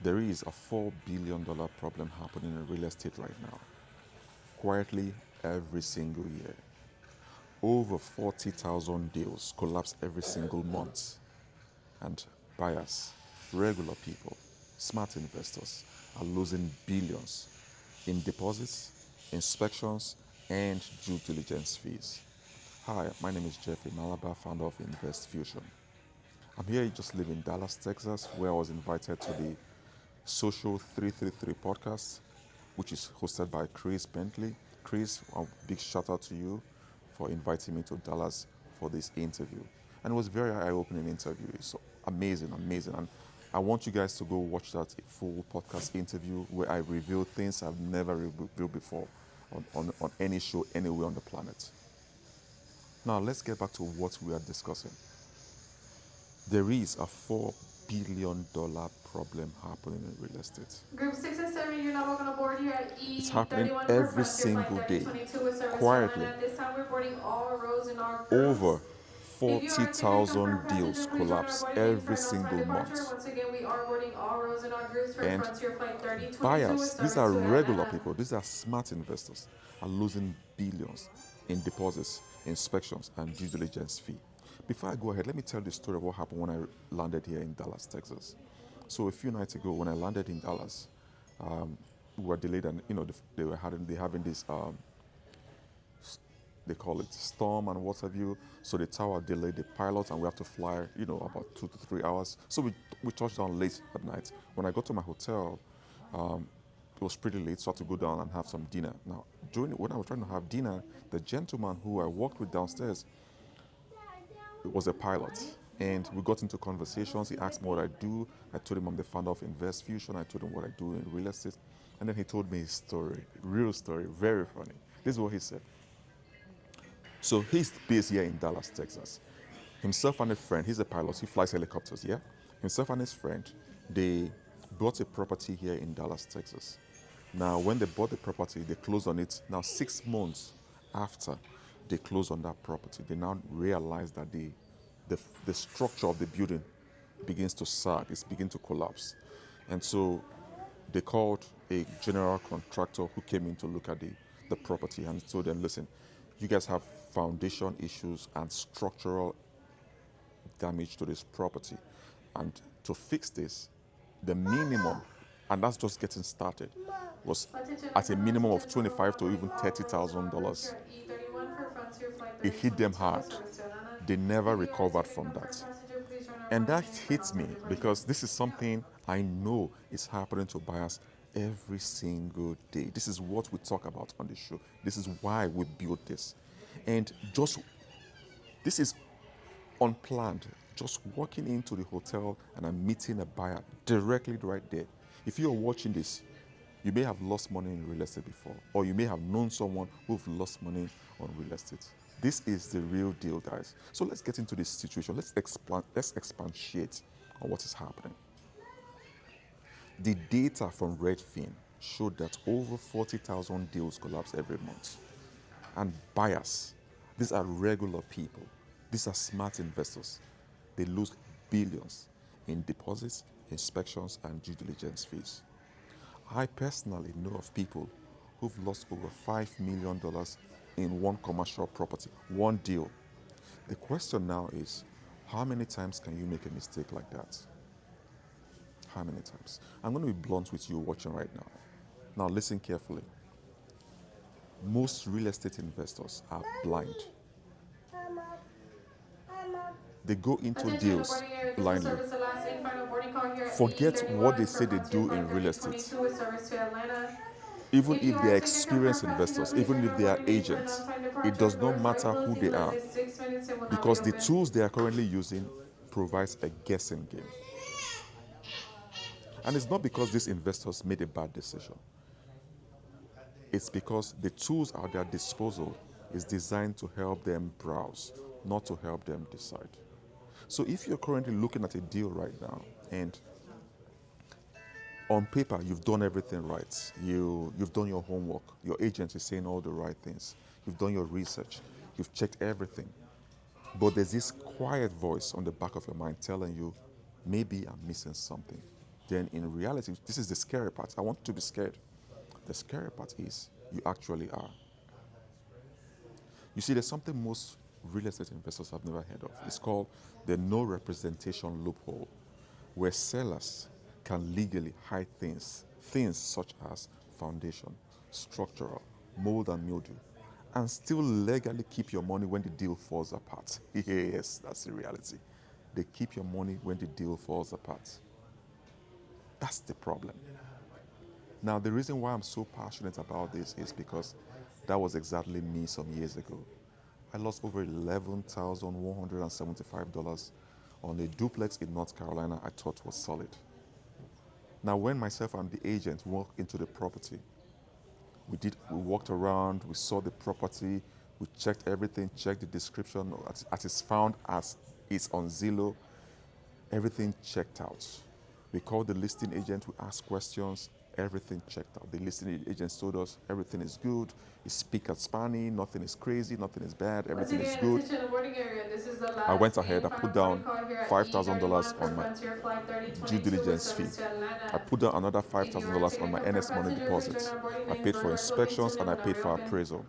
There is a $4 billion problem happening in real estate right now, quietly every single year. Over 40,000 deals collapse every single month, and buyers, regular people, smart investors are losing billions in deposits, inspections, and due diligence fees. Hi, my name is Jeffrey Malabar, founder of InvestFusion. I'm here just live in Dallas, Texas, where I was invited to the Social 333 podcast, which is hosted by Chris Bentley. Chris, a big shout out to you for inviting me to Dallas for this interview. And it was a very eye-opening interview. It's amazing, amazing. And I want you guys to go watch that full podcast interview where I reveal things I've never revealed before on any show anywhere on the planet. Now let's get back to what we are discussing. There is a $4 billion problem happening in real estate. Group 6 and 7, you're now welcome aboard here at It's happening E31 for every Frontier Flight single day, 3022 with service to Atlanta. quietly. At this time, we're boarding all rows and all Over groups. If you are a ticket confirmed 40,000 deals passenger, please join our collapse boarding in for every an on-time single departure. month. Once again, we are boarding all rows and all groups for And Frontier Flight 3022 with buyers, these are service to regular Atlanta. people, these are smart investors, are losing billions in deposits, inspections, and due diligence fee. Before I go ahead, let me tell the story of what happened when I landed here in Dallas, Texas. So a few nights ago, when I landed in Dallas, we were delayed, and they having this they call it storm and what have you. So the tower delayed the pilot, and we have to fly, about 2 to 3 hours. So we touched down late at night. When I got to my hotel, it was pretty late, so I had to go down and have some dinner. Now, when I was trying to have dinner, the gentleman who I worked with downstairs was a pilot. And we got into conversations. He asked me what I do. I told him I'm the founder of InvestFusion. I told him what I do in real estate. And then he told me his story, real story, very funny. This is what he said. So he's based here in Dallas, Texas. Himself and a friend, he's a pilot, he flies helicopters, yeah? Himself and his friend, they bought a property here in Dallas, Texas. Now, when they bought the property, they closed on it. Now, 6 months after they closed on that property, they now realize that the structure of the building begins to sag, it's beginning to collapse. And so they called a general contractor who came in to look at the property and told them, listen, you guys have foundation issues and structural damage to this property. And to fix this, the minimum, and that's just getting started, was at a minimum of 25 to even $30,000. It hit them hard. They never recovered from that. And that hits me because this is something I know is happening to buyers every single day. This is what we talk about on the show. This is why we built this. And this is unplanned. Just walking into the hotel and I'm meeting a buyer directly right there. If you're watching this, you may have lost money in real estate before, or you may have known someone who've lost money on real estate. This is the real deal, guys. So let's get into this situation. Let's expatiate on what is happening. The data from Redfin showed that over 40,000 deals collapse every month. And buyers, these are regular people. These are smart investors. They lose billions in deposits, inspections, and due diligence fees. I personally know of people who've lost over $5 million in one commercial property, one deal. The question now is, how many times can you make a mistake like that? How many times? I'm going to be blunt with you watching right now. Now listen carefully. Most real estate investors are blind. They go into deals blindly. Forget what they say they do in real estate. Even if they are experienced investors, even if they are agents, it does not matter who they are because the tools they are currently using provides a guessing game. And it's not because these investors made a bad decision. It's because the tools at their disposal is designed to help them browse, not to help them decide. So if you're currently looking at a deal right now and on paper you've done everything right, you've done your homework, your agent is saying all the right things, you've done your research, you've checked everything, but there's this quiet voice on the back of your mind telling you, maybe I'm missing something. then in reality, this is the scary part. I want you to be scared. The scary part is you actually are. You see, there's something most real estate investors have never heard of. It's called the no representation loophole, where sellers can legally hide things such as foundation, structural, mold and mildew, and still legally keep your money when the deal falls apart. Yes, that's the reality. They keep your money when the deal falls apart. That's the problem. Now, the reason why I'm so passionate about this is because that was exactly me some years ago. I lost over $11,175 on a duplex in North Carolina I thought was solid. Now, when myself and the agent walked into the property, we walked around, we saw the property, we checked everything, checked the description as it's found as it's on Zillow, everything checked out. We called the listing agent, we asked questions, everything checked out. The listing agent told us everything is good, you speak at Spanish, nothing is crazy, nothing is bad, everything is good. I went ahead, I put down $5,000 on my due diligence fee. I put down another $5,000 on my NS money deposits. I paid for inspections and I paid for appraisal.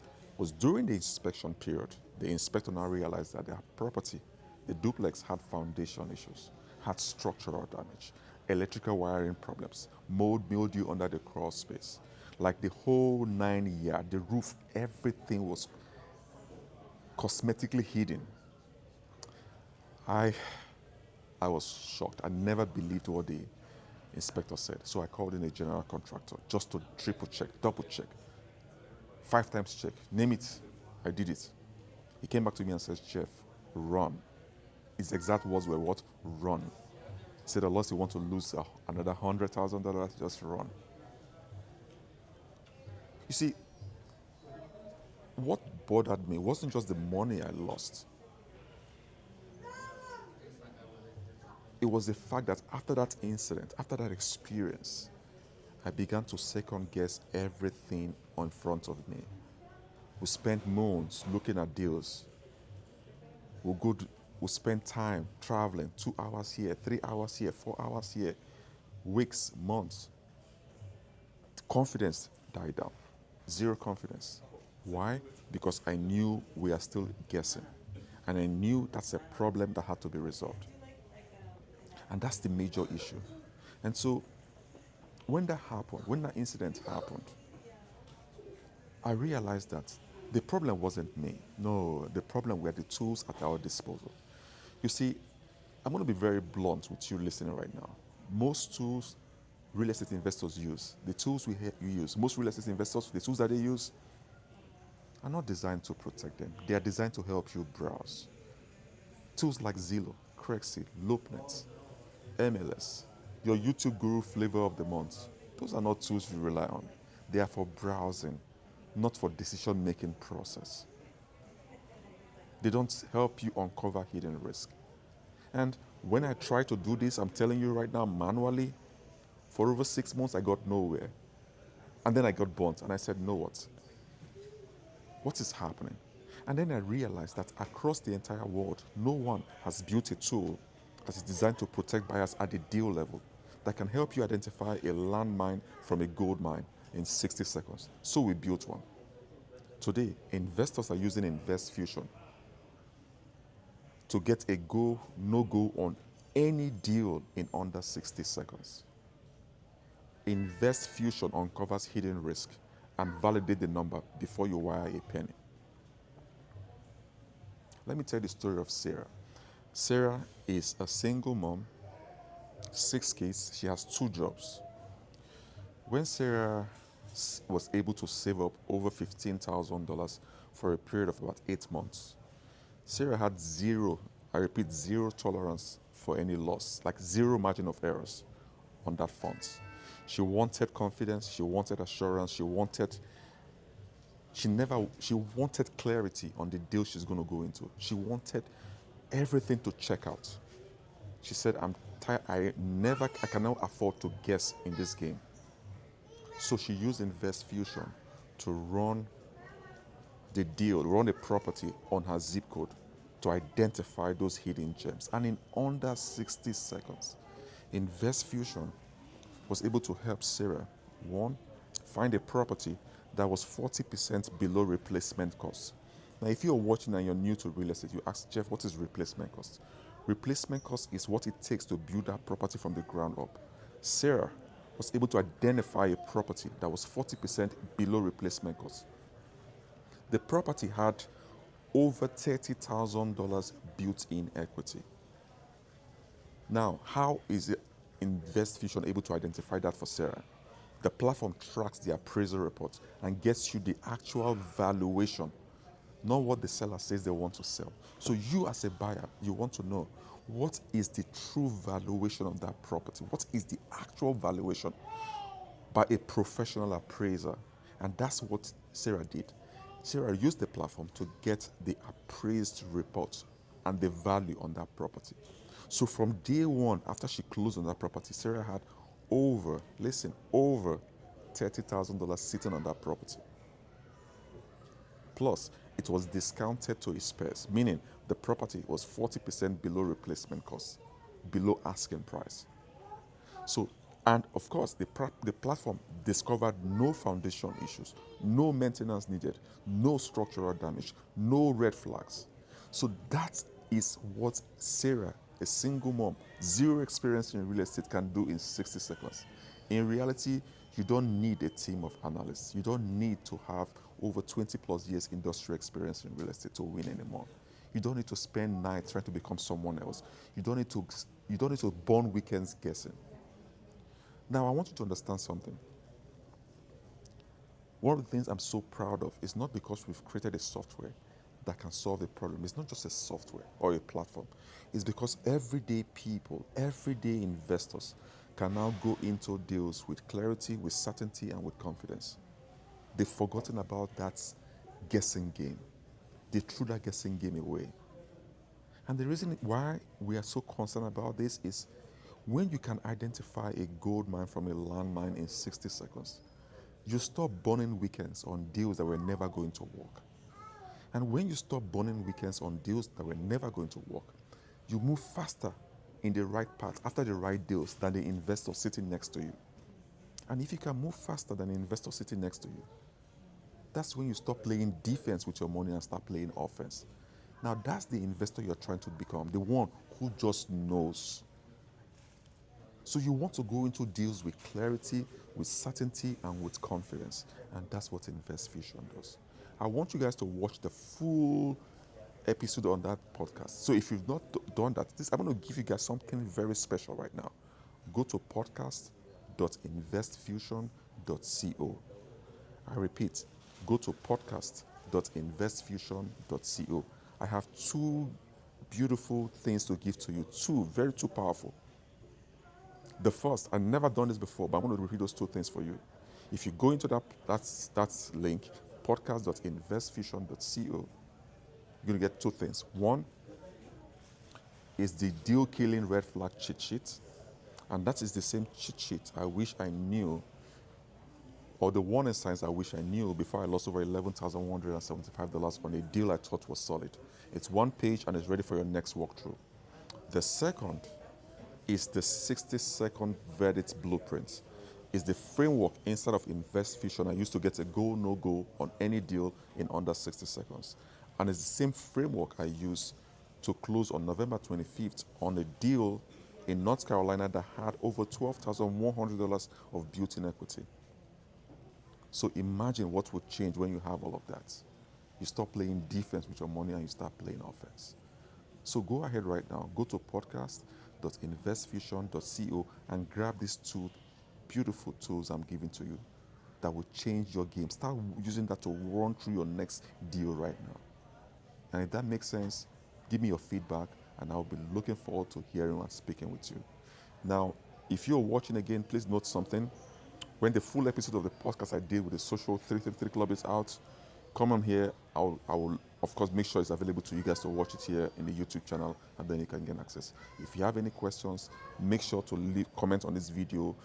It was during the inspection period, the inspector now realized that their property, the duplex, had foundation issues, had structural damage, electrical wiring problems, mold, mildew under the crawl space. Like the whole 9 yards, the roof, everything was cosmetically hidden. I was shocked. I never believed what the inspector said. So I called in a general contractor just to triple check, double check, 5 times check, name it. I did it. He came back to me and said, Chef, run. His exact words were what? Run. He said, unless you want to lose another $100,000, just run. You see, what bothered me wasn't just the money I lost. It was the fact that after that incident, after that experience, I began to second guess everything in front of me. We spent months looking at deals. We spend time traveling, 2 hours here, 3 hours here, 4 hours here, weeks, months. Confidence died down. Zero confidence. Why? Because I knew we are still guessing. And I knew that's a problem that had to be resolved. And that's the major issue. And so when that happened, when that incident happened, I realized that the problem wasn't me. No, the problem were the tools at our disposal. You see, I'm going to be very blunt with you listening right now. Most tools real estate investors use, the tools you use, most real estate investors, the tools that they use are not designed to protect them. They are designed to help you browse. Tools like Zillow, Craigslist, LoopNet, MLS, your YouTube Guru Flavor of the Month, those are not tools you rely on. They are for browsing, not for decision-making process. They don't help you uncover hidden risk. And when I try to do this, I'm telling you right now, manually, for over 6 months, I got nowhere. And then I got burnt, and I said, know what? What is happening? And then I realized that across the entire world, no one has built a tool that is designed to protect buyers at the deal level that can help you identify a landmine from a gold mine in 60 seconds. So we built one. Today, investors are using InvestFusion to get a go, no-go on any deal in under 60 seconds. InvestFusion uncovers hidden risk and validate the number before you wire a penny. Let me tell you the story of Sarah. Sarah is a single mom, 6 kids. She has 2 jobs. When Sarah was able to save up over $15,000 for a period of about 8 months, Sarah had zero, I repeat, zero tolerance for any loss, like zero margin of errors on that fund. She wanted confidence, she wanted assurance, she wanted clarity on the deal she's going to go into. She wanted everything to check out. She said, I'm tired, I cannot afford to guess in this game. So she used InvestFusion to run the deal, run the property on her zip code to identify those hidden gems. And in under 60 seconds, InvestFusion was able to help Sarah, one, find a property that was 40% below replacement cost. Now, if you're watching and you're new to real estate, you ask, Jeff, what is replacement cost? Replacement cost is what it takes to build that property from the ground up. Sarah was able to identify a property that was 40% below replacement cost. The property had over $30,000 built-in equity. Now, how is InvestFusion able to identify that for Sarah? The platform tracks the appraisal report and gets you the actual valuation, not what the seller says they want to sell. So you as a buyer, you want to know what is the true valuation of that property? What is the actual valuation by a professional appraiser? And that's what Sarah did. Sarah used the platform to get the appraised report and the value on that property. So from day one, after she closed on that property, Sarah had over $30,000 sitting on that property. Plus, it was discounted to its spares, meaning the property was 40% below replacement cost, below asking price. So, and of course, the platform discovered no foundation issues, no maintenance needed, no structural damage, no red flags. So that is what Sarah, a single mom, zero experience in real estate, can do in 60 seconds. In reality, you don't need a team of analysts. You don't need to have over 20 plus years industry experience in real estate to win anymore. You don't need to spend nights trying to become someone else. You don't need to burn weekends guessing. Now, I want you to understand something. One of the things I'm so proud of is not because we've created a software that can solve a problem. It's not just a software or a platform. It's because everyday people, everyday investors can now go into deals with clarity, with certainty, and with confidence. They've forgotten about that guessing game. They threw that guessing game away. And the reason why we are so concerned about this is when you can identify a gold mine from a landmine in 60 seconds, you stop burning weekends on deals that were never going to work. And when you stop burning weekends on deals that were never going to work, you move faster in the right path after the right deals than the investor sitting next to you. And if you can move faster than the investor sitting next to you, that's when you stop playing defense with your money and start playing offense. Now that's the investor you're trying to become, the one who just knows. So you want to go into deals with clarity, with certainty, and with confidence. And that's what InvestFusion does. I want you guys to watch the full episode on that podcast. So if you've not done that, I'm going to give you guys something very special right now. Go to podcast.investfusion.co. I repeat, go to podcast.investfusion.co. I have two beautiful things to give to you, two powerful. The first, I've never done this before, but I want to repeat those two things for you. If you go into that link, podcast.investfusion.co, you're going to get two things. One is the deal killing red flag cheat sheet, and that is the same cheat sheet I wish I knew, or the warning signs I wish I knew before I lost over $11,175 on a deal I thought was solid. It's one page and it's ready for your next walkthrough. The second is the 60-second verdict blueprint. It's the framework inside of InvestFusion I used to get a go, no go on any deal in under 60 seconds. And it's the same framework I use to close on November 25th on a deal in North Carolina that had over $12,100 of built-in equity. So imagine what would change when you have all of that. You stop playing defense with your money and you start playing offense. So go ahead right now, go to podcast.investfusion.co and grab these two beautiful tools I'm giving to you that will change your game. Start using that to run through your next deal right now. And if that makes sense, give me your feedback and I'll be looking forward to hearing and speaking with you. Now, if you're watching again, please note something. When the full episode of the podcast I did with the Social 333 Club is out, come on here. I will, of course, make sure it's available to you guys to watch it here in the YouTube channel, and then you can get access. If you have any questions, make sure to comment on this video,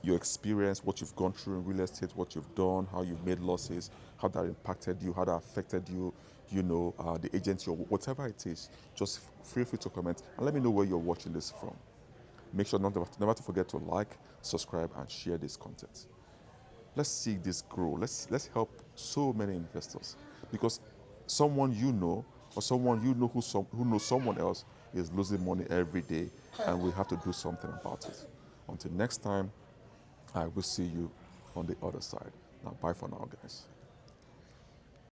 your experience, what you've gone through in real estate, what you've done, how you've made losses, how that impacted you, how that affected you, the agency or whatever it is. Just feel free to comment and let me know where you're watching this from. Make sure never to forget to like, subscribe, and share this content. Let's see this grow. Let's help so many investors, because someone you know or someone you know who knows someone else is losing money every day, and we have to do something about it. Until next time, I will see you on the other side. Now, bye for now, guys.